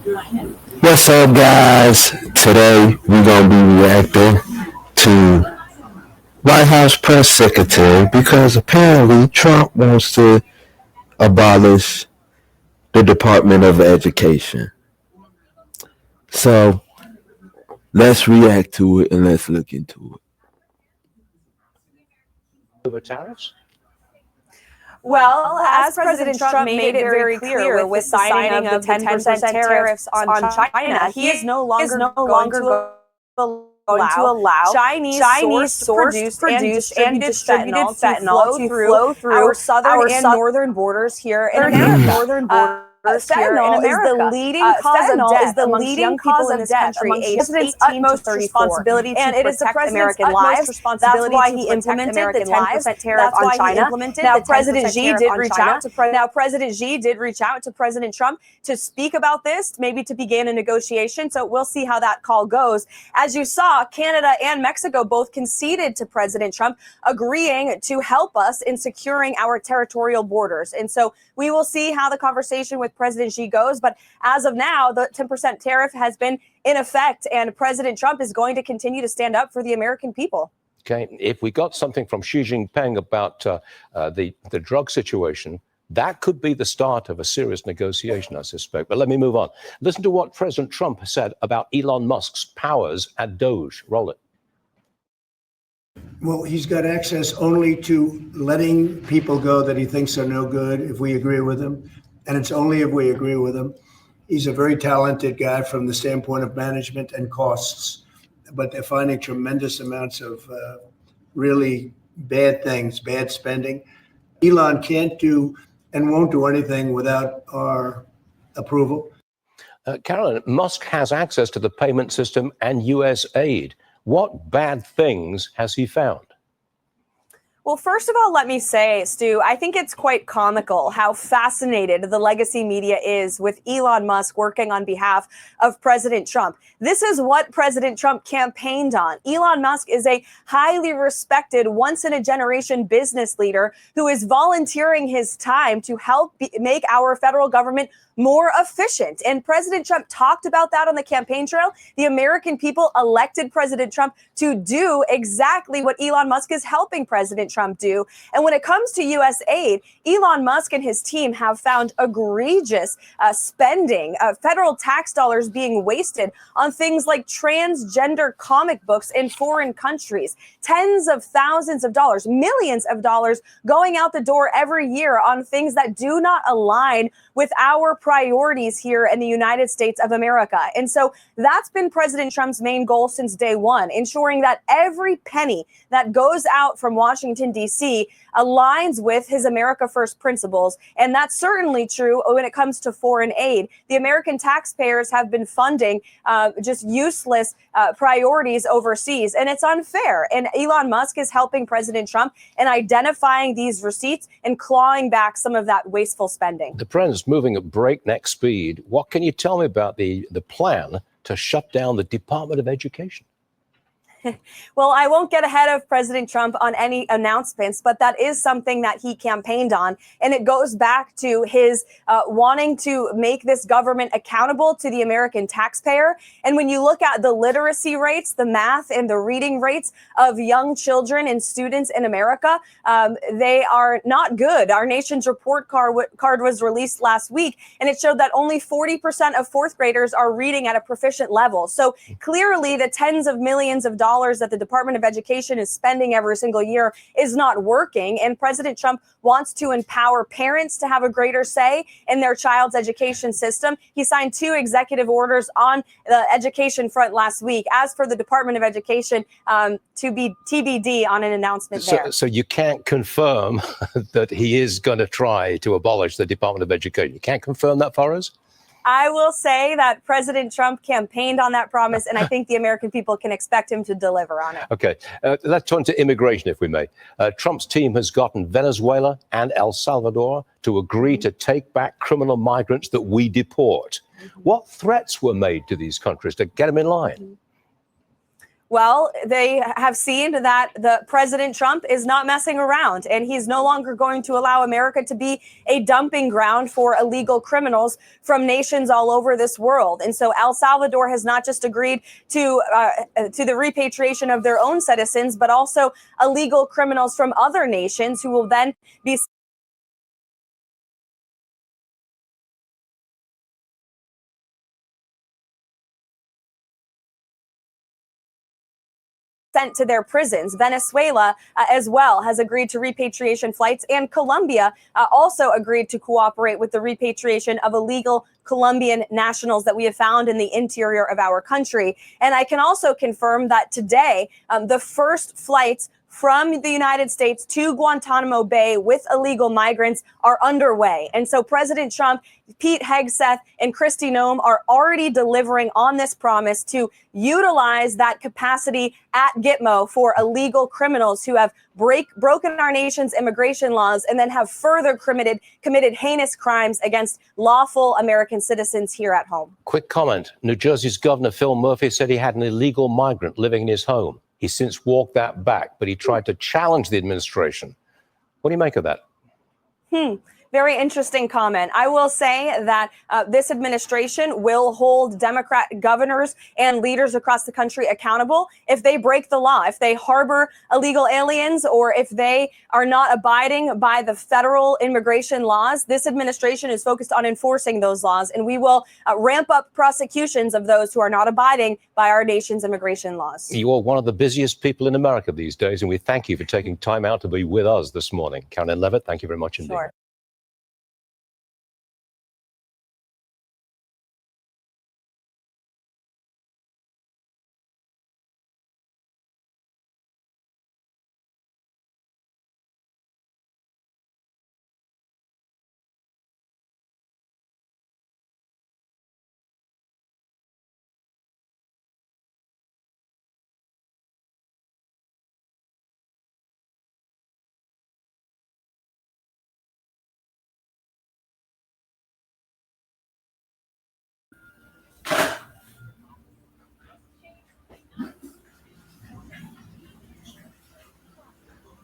What's up, guys? Today we're gonna be reacting to White House press secretary because apparently Trump wants to abolish the Department of Education. So let's react to it and let's look into it. Over tariffs? Well, as President Trump made it very clear with the signing of the 10% tariffs on China, he is no longer going to allow Chinese-sourced, produced, and distributed fentanyl to flow through our southern and northern borders here in America. Fentanyl is the leading cause of death amongst young people in this country, aged 18 to 34. And it is the president's utmost responsibility. That's why he implemented the 10% tariff on China. Now, President Xi did reach out to President Trump to speak about this, maybe to begin a negotiation. So we'll see how that call goes. As you saw, Canada and Mexico both conceded to President Trump, agreeing to help us in securing our territorial borders. And so we will see how the conversation with President Xi goes. But as of now, the 10% tariff has been in effect, and President Trump is going to continue to stand up for the American people. Okay, if we got something from Xi Jinping about the drug situation, that could be the start of a serious negotiation, I suspect. But let me move on. Listen to what President Trump said about Elon Musk's powers at Doge. Roll it. Well, he's got access only to letting people go that he thinks are no good if we agree with him. And it's only if we agree with him. He's a very talented guy from the standpoint of management and costs, but they're finding tremendous amounts of really bad things, bad spending. Elon can't do and won't do anything without our approval. Carolyn, Musk has access to the payment system and U.S. aid. What bad things has he found? Well, first of all, let me say, Stu, I think it's quite comical how fascinated the legacy media is with Elon Musk working on behalf of President Trump. This is what President Trump campaigned on. Elon Musk is a highly respected, once-in-a-generation business leader who is volunteering his time to help make our federal government more efficient. And President Trump talked about that on the campaign trail. The American people elected President Trump to do exactly what Elon Musk is helping President Trump do. And when it comes to U.S. aid, Elon Musk and his team have found egregious spending, federal tax dollars being wasted on things like transgender comic books in foreign countries. Tens of thousands of dollars, millions of dollars going out the door every year on things that do not align with our priorities here in the United States of America. And so that's been President Trump's main goal since day one, ensuring that every penny that goes out from Washington, D.C. aligns with his America First principles. And that's certainly true when it comes to foreign aid. The American taxpayers have been funding just useless priorities overseas, and it's unfair. And Elon Musk is helping President Trump in identifying these receipts and clawing back some of that wasteful spending. The president's moving at breakneck speed. What can you tell me about the plan to shut down the Department of Education? Well, I won't get ahead of President Trump on any announcements, but that is something that he campaigned on. And it goes back to his wanting to make this government accountable to the American taxpayer. And when you look at the literacy rates, the math and the reading rates of young children and students in America, they are not good. Our nation's report card was released last week, and it showed that only 40% of fourth graders are reading at a proficient level. So clearly the tens of millions of dollars that the Department of Education is spending every single year is not working. And President Trump wants to empower parents to have a greater say in their child's education system. He signed 2 executive orders on the education front last week. As for the Department of Education, to be TBD on an announcement there. So you can't confirm that he is going to try to abolish the Department of Education. You can't confirm that for us? I will say that President Trump campaigned on that promise, and I think the American people can expect him to deliver on it. Okay, let's turn to immigration, if we may. Trump's team has gotten Venezuela and El Salvador to agree to take back criminal migrants that we deport. What threats were made to these countries to get them in line? Well, they have seen that the President Trump is not messing around, and he's no longer going to allow America to be a dumping ground for illegal criminals from nations all over this world. And so El Salvador has not just agreed to the repatriation of their own citizens, but also illegal criminals from other nations who will then be sent to their prisons. Venezuela as well has agreed to repatriation flights, and Colombia also agreed to cooperate with the repatriation of illegal Colombian nationals that we have found in the interior of our country. And I can also confirm that today, the first flights from the United States to Guantanamo Bay with illegal migrants are underway. And so President Trump, Pete Hegseth, and Kristi Noem are already delivering on this promise to utilize that capacity at Gitmo for illegal criminals who have broken our nation's immigration laws and then have further committed heinous crimes against lawful American citizens here at home. Quick comment. New Jersey's Governor Phil Murphy said he had an illegal migrant living in his home. He's since walked that back, but he tried to challenge the administration. What do you make of that? Very interesting comment. I will say that this administration will hold Democrat governors and leaders across the country accountable if they break the law, if they harbor illegal aliens, or if they are not abiding by the federal immigration laws. This administration is focused on enforcing those laws, and we will ramp up prosecutions of those who are not abiding by our nation's immigration laws. You are one of the busiest people in America these days, and we thank you for taking time out to be with us this morning. Caroline Levitt, thank you very much indeed. Sure.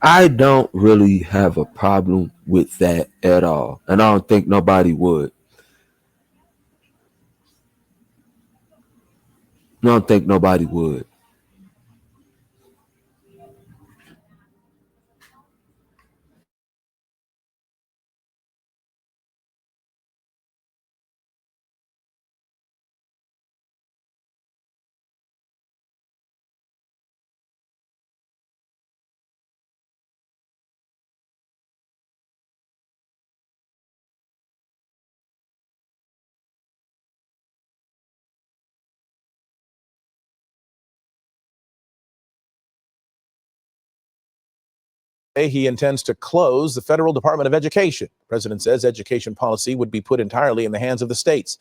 I don't really have a problem with that at all, and I don't think nobody would. I don't think nobody would. He intends to close the Federal Department of Education. The president says education policy would be put entirely in the hands of the states.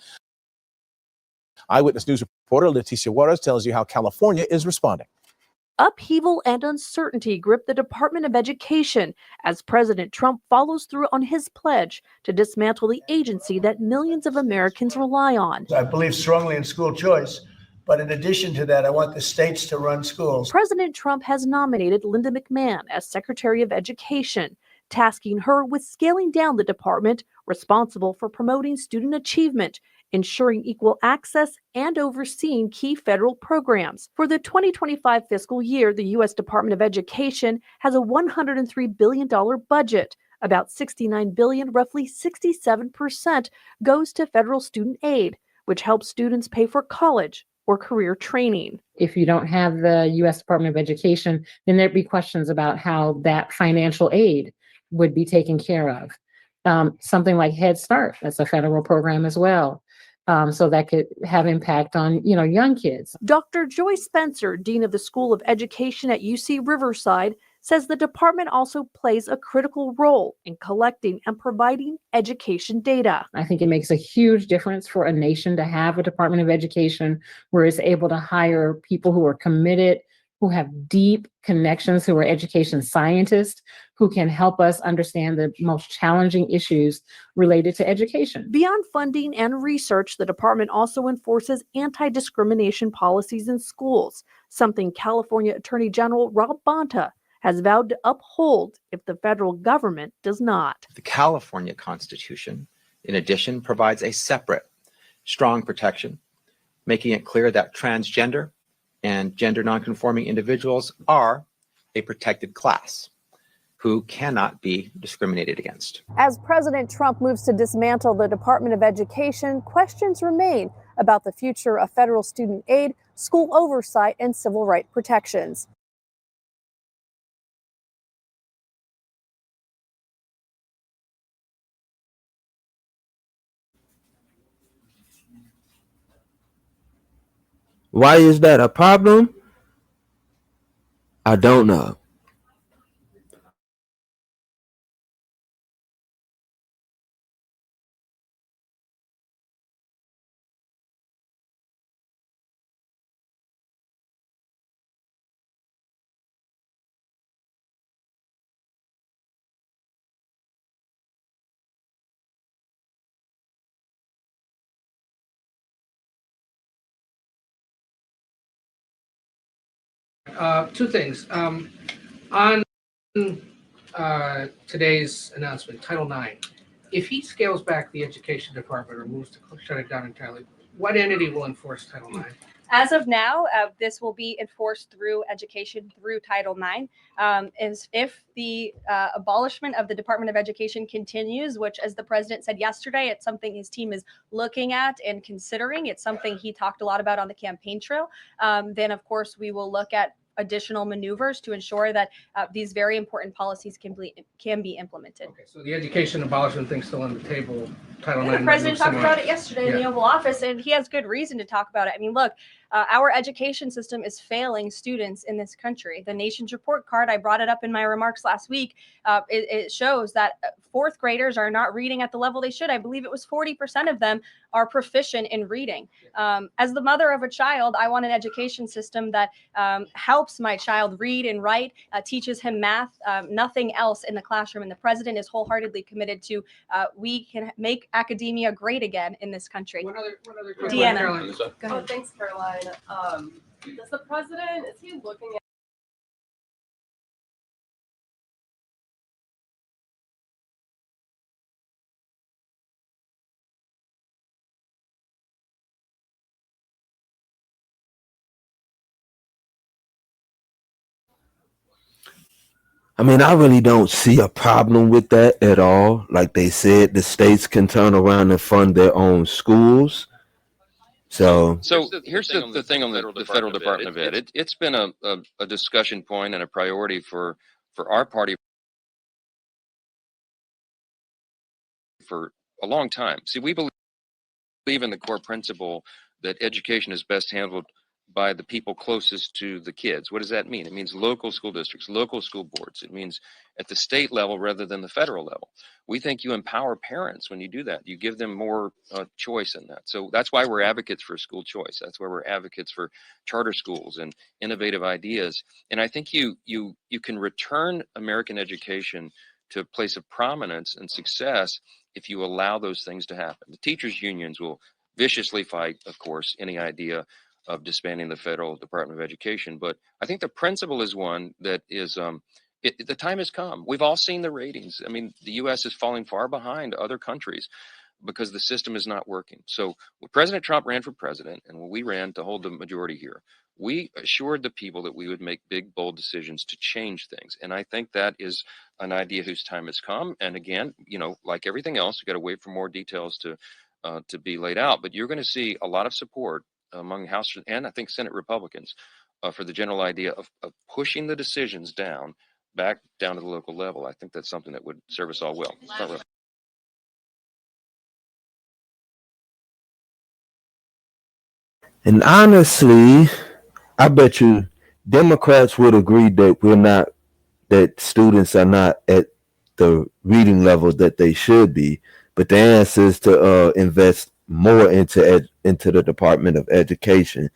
Eyewitness News reporter Leticia Juarez tells you how California is responding. Upheaval and uncertainty grip the Department of Education as President Trump follows through on his pledge to dismantle the agency that millions of Americans rely on. I believe strongly in school choice, but in addition to that, I want the states to run schools. President Trump has nominated Linda McMahon as Secretary of Education, tasking her with scaling down the department responsible for promoting student achievement, ensuring equal access, and overseeing key federal programs. For the 2025 fiscal year, the U.S. Department of Education has a $103 billion budget. About $69 billion, roughly 67%, goes to federal student aid, which helps students pay for college or career training. If you don't have the U.S. Department of Education, then there'd be questions about how that financial aid would be taken care of. Something like Head Start, that's a federal program as well. So that could have impact on, young kids. Dr. Joy Spencer, Dean of the School of Education at UC Riverside, says the department also plays a critical role in collecting and providing education data. I think it makes a huge difference for a nation to have a Department of Education where it's able to hire people who are committed, who have deep connections, who are education scientists, who can help us understand the most challenging issues related to education. Beyond funding and research, the department also enforces anti-discrimination policies in schools, something California Attorney General Rob Bonta has vowed to uphold if the federal government does not. The California Constitution, in addition, provides a separate, strong protection, making it clear that transgender and gender nonconforming individuals are a protected class who cannot be discriminated against. As President Trump moves to dismantle the Department of Education, questions remain about the future of federal student aid, school oversight, and civil rights protections. Why is that a problem? I don't know. Two things. On today's announcement, Title IX, if he scales back the education department or moves to shut it down entirely, what entity will enforce Title IX? As of now, this will be enforced through education through Title IX. Is if the abolishment of the Department of Education continues, which, as the president said yesterday, it's something his team is looking at and considering. It's something he talked a lot about on the campaign trail. Then, of course, we will look at additional maneuvers to ensure that these very important policies can be implemented. Okay, so the education abolishment thing's still on the table. Title IX. The president talked about it yesterday in the Oval Office, and he has good reason to talk about it. I mean, look, our education system is failing students in this country. The Nation's Report Card, I brought it up in my remarks last week, it shows that fourth graders are not reading at the level they should. I believe it was 40% of them are proficient in reading. As the mother of a child, I want an education system that helps my child read and write, teaches him math, nothing else in the classroom. And the president is wholeheartedly committed to we can make academia great again in this country. What other Deanna. Caroline? Go ahead. Oh, thanks, Caroline. Does the president, is he looking at I mean, I really don't see a problem with that at all. Like they said, the states can turn around and fund their own schools. So here's the thing on the federal Department of Ed. It's been a discussion point and a priority for our party for a long time. See, we believe in the core principle that education is best handled by the people closest to the kids. What does that mean? It means local school districts, local school boards. It means at the state level rather than the federal level. We think you empower parents when you do that. You give them more choice in that. So that's why we're advocates for school choice. That's why we're advocates for charter schools and innovative ideas. And I think you can return American education to a place of prominence and success if you allow those things to happen. The teachers' unions will viciously fight, of course, any idea of disbanding the federal Department of Education. But I think the principle is one that is, the time has come. We've all seen the ratings. I mean, the U.S. is falling far behind other countries because the system is not working. So when President Trump ran for president and when we ran to hold the majority here, we assured the people that we would make big, bold decisions to change things. And I think that is an idea whose time has come. And again, like everything else, we got to wait for more details to be laid out. But you're going to see a lot of support among House and I think Senate Republicans for the general idea of pushing the decisions back down to the local level. I think that's something that would serve us all well. And honestly, I bet you Democrats would agree that that students are not at the reading levels that they should be. But the answer is to invest more into the Department of Education,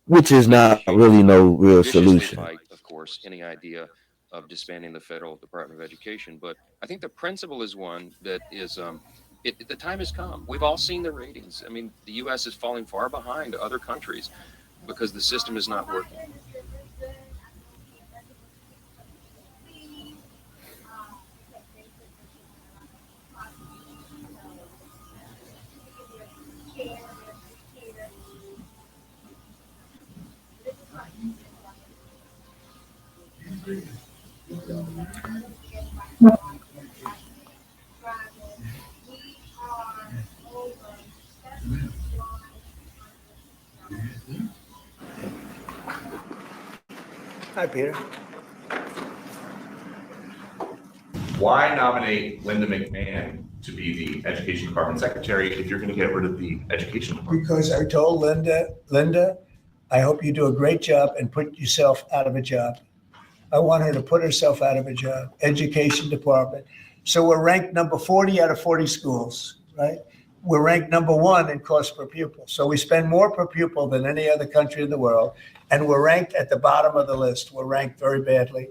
which is not really no real solution. Fight, of course, any idea of disbanding the federal Department of Education, but I think the principle is one that is the time has come. We've all seen the ratings. I mean, the U.S. is falling far behind other countries because the system is not working. Hi, Peter. Why nominate Linda McMahon to be the Education Department Secretary if you're going to get rid of the Education Department? Because I told Linda, I hope you do a great job and put yourself out of a job. I want her to put herself out of a job. Education Department. So we're ranked number 40 out of 40 schools, right? We're ranked number 1 in cost per pupil. So we spend more per pupil than any other country in the world. And we're ranked at the bottom of the list. We're ranked very badly.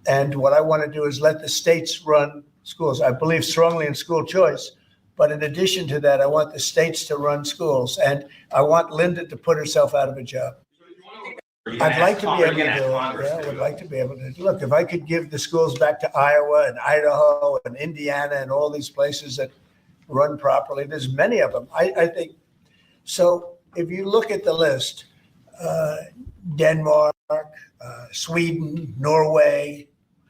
And what I want to do is let the states run schools. I believe strongly in school choice. But in addition to that, I want the states to run schools. And I want Linda to put herself out of a job. I'd like to be able to do it. Yeah, I would like to be able to. Look, if I could give the schools back to Iowa and Idaho and Indiana and all these places that run properly, there's many of them. I think. So if you look at the list, Denmark, Sweden, Norway,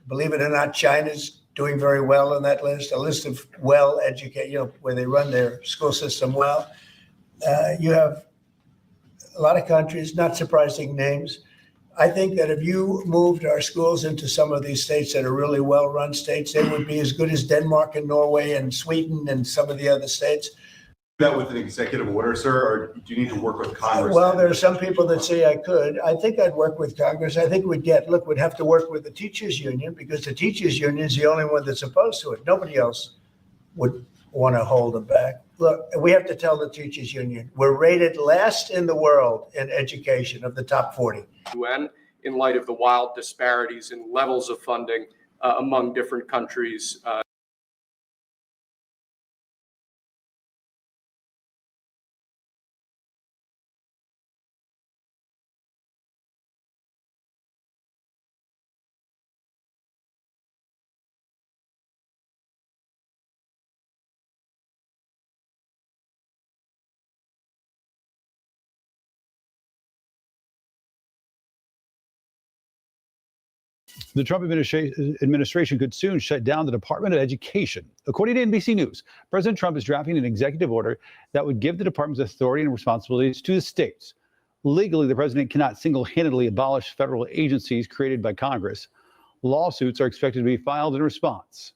believe it or not, China's doing very well on that list, a list of well-educated, where they run their school system well. You have a lot of countries, not surprising names. I think that if you moved our schools into some of these states that are really well-run states, they would be as good as Denmark and Norway and Sweden and some of the other states. That with an executive order, sir, or do you need to work with Congress? Well, there are some people that say I could. I think I'd work with Congress. I think we'd have to work with the teachers union because the teachers union is the only one that's opposed to it. Nobody else would want to hold them back. Look, we have to tell the teachers union, we're rated last in the world in education of the top 40. UN, in light of the wild disparities in levels of funding among different countries. The Trump administration could soon shut down the Department of Education. According to NBC News, President Trump is drafting an executive order that would give the department's authority and responsibilities to the states. Legally, the president cannot single-handedly abolish federal agencies created by Congress. Lawsuits are expected to be filed in response.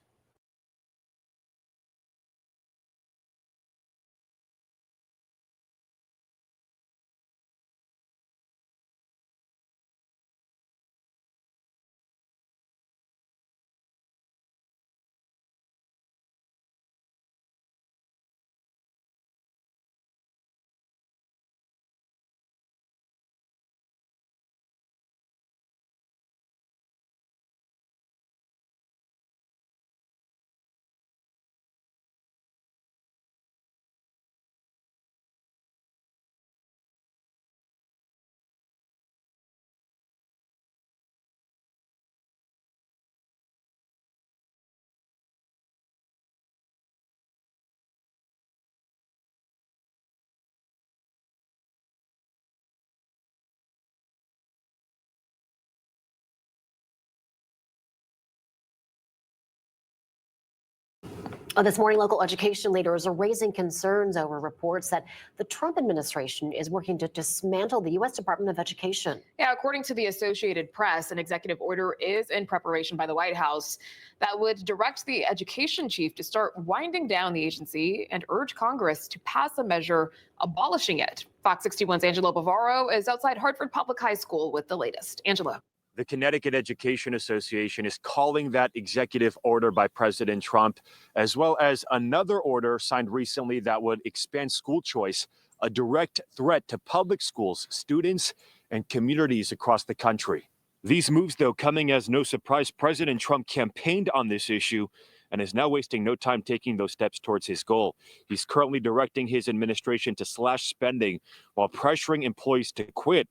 This morning, local education leaders are raising concerns over reports that the Trump administration is working to dismantle the U.S. Department of Education. Yeah, according to the Associated Press, an executive order is in preparation by the White House that would direct the education chief to start winding down the agency and urge Congress to pass a measure abolishing it. Fox 61's Angelo Bavaro is outside Hartford Public High School with the latest. Angelo. The Connecticut Education Association is calling that executive order by President Trump, as well as another order signed recently that would expand school choice, a direct threat to public schools, students, and communities across the country. These moves, though, coming as no surprise. President Trump campaigned on this issue and is now wasting no time taking those steps towards his goal. He's currently directing his administration to slash spending while pressuring employees to quit.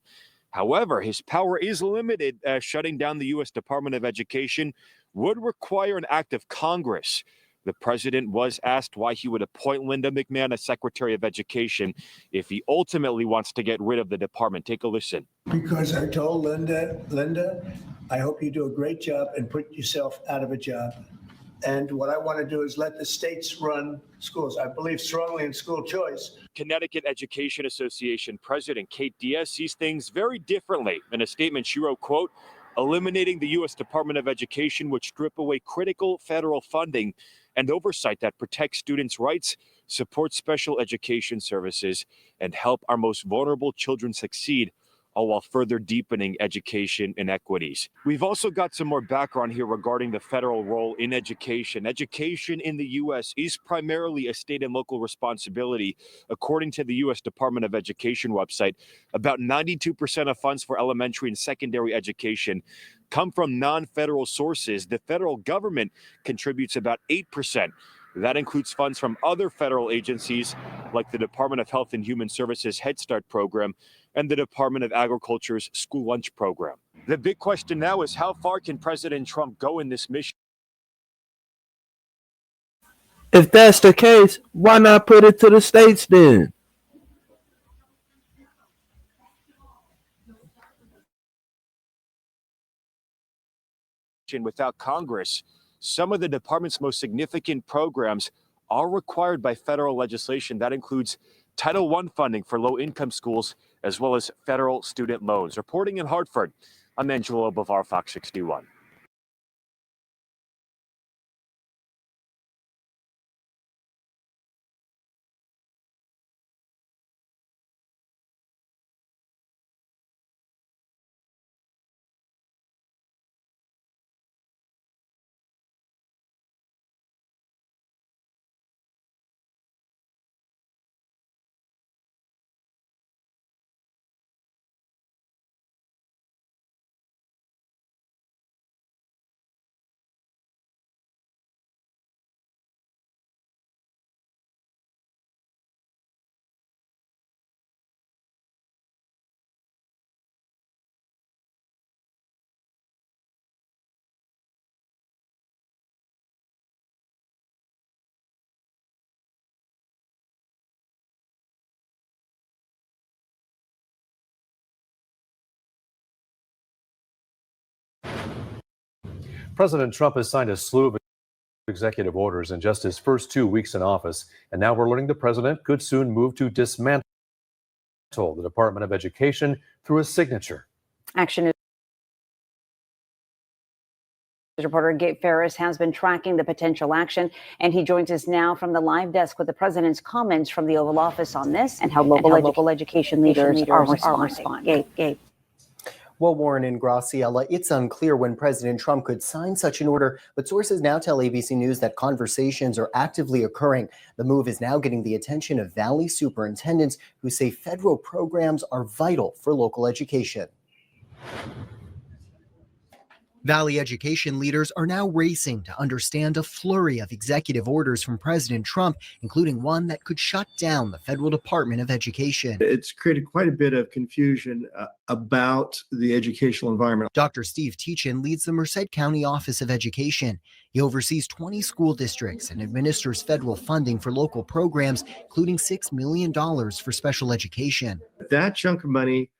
However, his power is limited, as shutting down the U.S. Department of Education would require an act of Congress. The president was asked why he would appoint Linda McMahon as Secretary of Education if he ultimately wants to get rid of the department. Take a listen. Because I told Linda, I hope you do a great job and put yourself out of a job. And what I want to do is let the states run schools. I believe strongly in school choice. Connecticut Education Association President Kate Diaz sees things very differently. In a statement, she wrote, quote, eliminating the U.S. Department of Education would strip away critical federal funding and oversight that protects students' rights, supports special education services, and help our most vulnerable children succeed, all while further deepening education inequities. We've also got some more background here regarding the federal role in education. Education in the U.S. is primarily a state and local responsibility. According to the U.S. Department of Education website, about 92% of funds for elementary and secondary education come from non-federal sources. The federal government contributes about 8%. That includes funds from other federal agencies like the Department of Health and Human Services Head Start program and the Department of Agriculture's school lunch program. The big question now is how far can President Trump go in this mission? If that's the case, why not put it to the states then? Without Congress, some of the department's most significant programs are required by federal legislation. That includes Title I funding for low-income schools, as well as federal student loans. Reporting in Hartford, I'm Angelo Bavar, Fox 61. President Trump has signed a slew of executive orders in just his first 2 weeks in office, and now we're learning the president could soon move to dismantle the Department of Education through a signature. Action News reporter Gabe Ferris has been tracking the potential action, and he joins us now from the live desk with the president's comments from the Oval Office on this and how local education leaders are responding. Gabe. Well, Warren and Graciela, it's unclear when President Trump could sign such an order, but sources now tell ABC News that conversations are actively occurring. The move is now getting the attention of Valley superintendents who say federal programs are vital for local education. Valley education leaders are now racing to understand a flurry of executive orders from President Trump, including one that could shut down the federal Department of Education. It's created quite a bit of confusion about the educational environment. Dr. Steve Teachin leads the Merced County Office of Education. He oversees 20 school districts and administers federal funding for local programs, including $6 million for special education. That chunk of money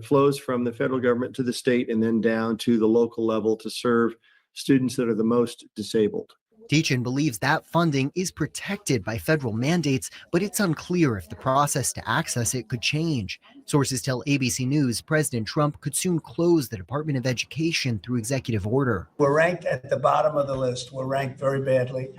flows from the federal government to the state and then down to the local level to serve students that are the most disabled. Teachin believes that funding is protected by federal mandates, but it's unclear if the process to access it could change. Sources tell ABC News President Trump could soon close the Department of Education through executive order. We're ranked at the bottom of the list. We're ranked very badly.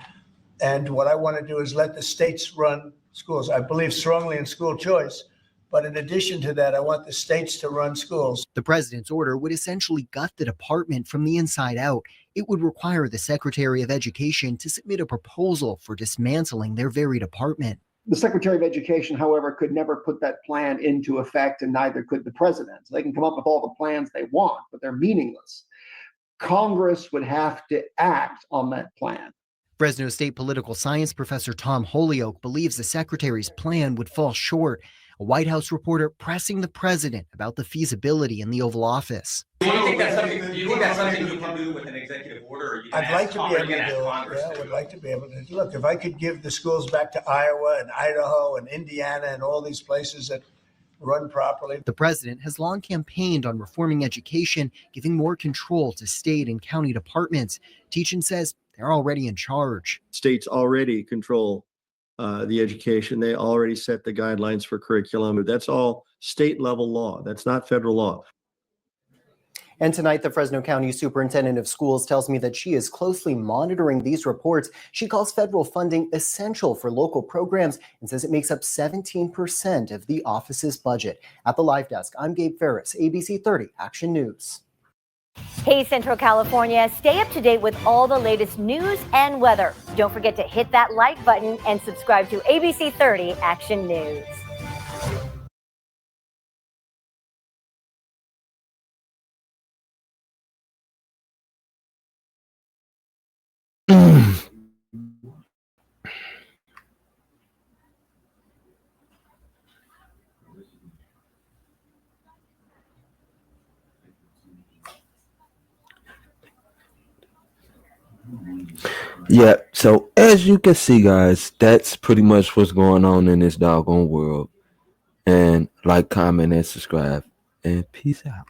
And what I want to do is let the states run schools. I believe strongly in school choice. But in addition to that, I want the states to run schools. The president's order would essentially gut the department from the inside out. It would require the Secretary of Education to submit a proposal for dismantling their very department. The Secretary of Education, however, could never put that plan into effect, and neither could the president. They can come up with all the plans they want, but they're meaningless. Congress would have to act on that plan. Fresno State political science professor Tom Holyoke believes the secretary's plan would fall short. A White House reporter pressing the president about the feasibility in the Oval Office. Do you think that's something you can do with an executive order? I'd like to be able to do it. Yeah, I would like to be able to. Look, if I could give the schools back to Iowa and Idaho and Indiana and all these places that run properly. The president has long campaigned on reforming education, giving more control to state and county departments. Teachin says they're already in charge. States already control the education. They already set the guidelines for curriculum. That's all state level law. That's not federal law. And tonight, the Fresno County Superintendent of Schools tells me that she is closely monitoring these reports. She calls federal funding essential for local programs and says it makes up 17% of the office's budget. At the Live Desk, I'm Gabe Ferris, ABC 30 Action News. Hey, Central California, stay up to date with all the latest news and weather. Don't forget to hit that like button and subscribe to ABC 30 Action News. Yeah, so as you can see, guys, that's pretty much what's going on in this doggone world. And like, comment, and subscribe. And peace out.